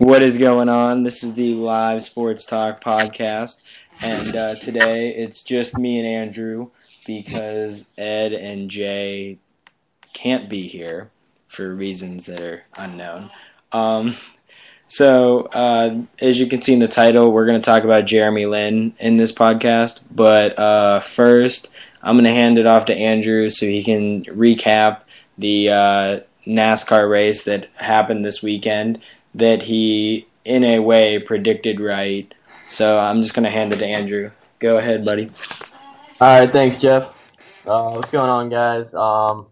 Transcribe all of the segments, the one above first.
What is going on? This is the Live Sports Talk podcast, and today it's just me and Andrew because Ed and Jay can't be here for reasons that are unknown. As you can see in the title, we're going to talk about Jeremy Lin in this podcast, but first I'm going to hand it off to Andrew so he can recap the NASCAR race that happened this weekend that he, in a way, predicted right. So I'm just going to hand it to Andrew. Go ahead, buddy. All right, thanks, Jeff. What's going on, guys? I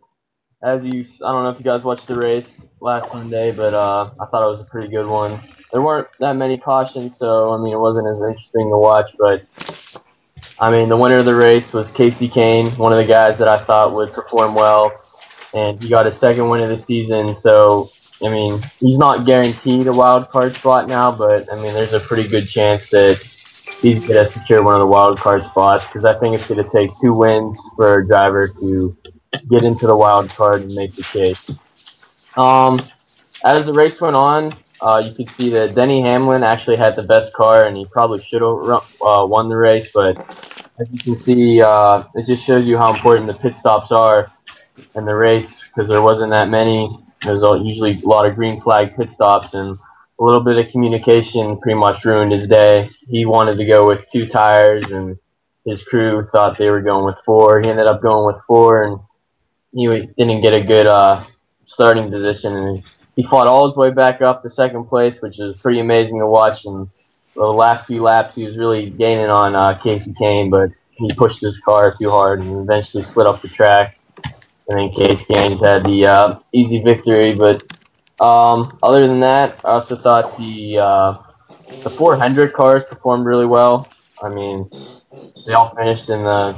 don't know if you guys watched the race last Sunday, but I thought it was a pretty good one. There weren't that many cautions, so it wasn't as interesting to watch. But the winner of the race was Casey Kane, one of the guys that I thought would perform well, and he got his second win of the season. So he's not guaranteed a wild card spot now, but there's a pretty good chance that he's going to secure one of the wild card spots because I think it's going to take 2 wins for a driver to get into the wild card and make the chase. As the race went on, you could see that Denny Hamlin actually had the best car, and he probably should have won the race. But as you can see, it just shows you how important the pit stops are in the race because there wasn't that many. There's usually a lot of green flag pit stops, and a little bit of communication pretty much ruined his day. He wanted to go with 2 tires, and his crew thought they were going with 4. He ended up going with 4, and he didn't get a good starting position. And he fought all his way back up to second place, which is pretty amazing to watch. And the last few laps, he was really gaining on Casey Kane, but he pushed his car too hard and eventually slid off the track. And then Casey Kane's had the easy victory. But other than that, I also thought the 400 cars performed really well. They all finished in the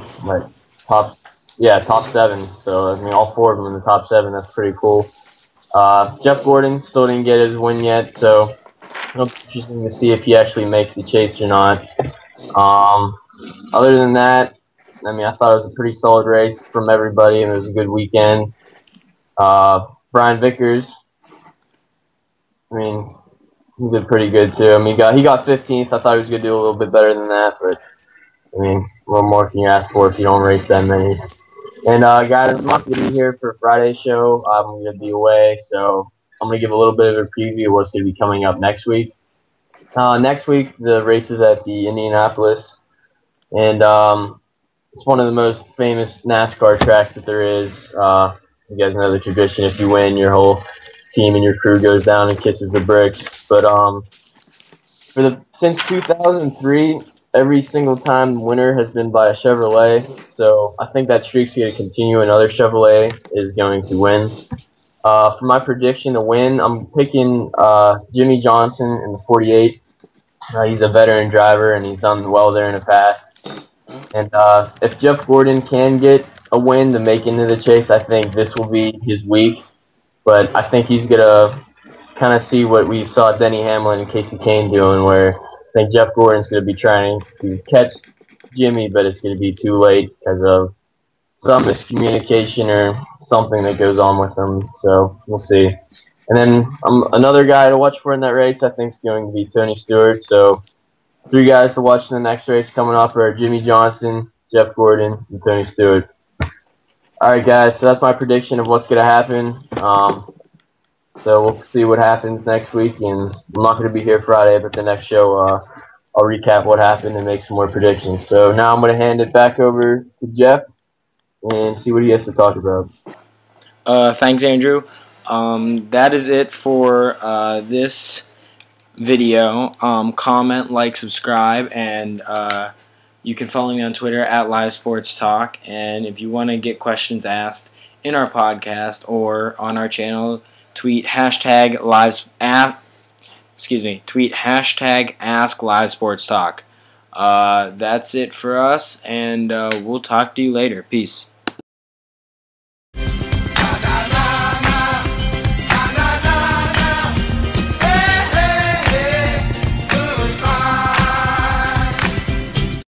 top 7. So all 4 of them in the top 7. That's pretty cool. Jeff Gordon still didn't get his win yet, so it'll be interesting to see if he actually makes the chase or not. Other than that, I thought it was a pretty solid race from everybody, and it was a good weekend. Brian Vickers, he did pretty good too. He got 15th. I thought he was going to do a little bit better than that, but what more can you ask for if you don't race that many? And guys, I'm not going to be here for Friday's show. I'm going to be away, so I'm going to give a little bit of a preview of what's going to be coming up next week. Next week, the race is at the Indianapolis, and it's one of the most famous NASCAR tracks that there is. You guys know the tradition: if you win, your whole team and your crew goes down and kisses the bricks. But since 2003, every single time the winner has been by a Chevrolet. So I think that streak's going to continue. Another Chevrolet is going to win. For my prediction to win, I'm picking Jimmy Johnson in the 48. He's a veteran driver, and he's done well there in the past. And if Jeff Gordon can get a win to make into the chase, I think this will be his week. But I think he's going to kind of see what we saw Denny Hamlin and Casey Kane doing, where I think Jeff Gordon's going to be trying to catch Jimmy, but it's going to be too late because of some miscommunication or something that goes on with him. So we'll see. And then another guy to watch for in that race, I think, is going to be Tony Stewart. So 3 guys to watch in the next race coming up are Jimmy Johnson, Jeff Gordon, and Tony Stewart. All right, guys, so that's my prediction of what's going to happen. So we'll see what happens next week, and I'm not going to be here Friday, but the next show I'll recap what happened and make some more predictions. So now I'm going to hand it back over to Jeff and see what he has to talk about. Thanks, Andrew. That is it for this video. Comment, like, subscribe, and you can follow me on Twitter at LiveSportsTalk. And if you want to get questions asked in our podcast or on our channel, tweet hashtag #AskLiveSportsTalk. That's it for us, and we'll talk to you later. Peace.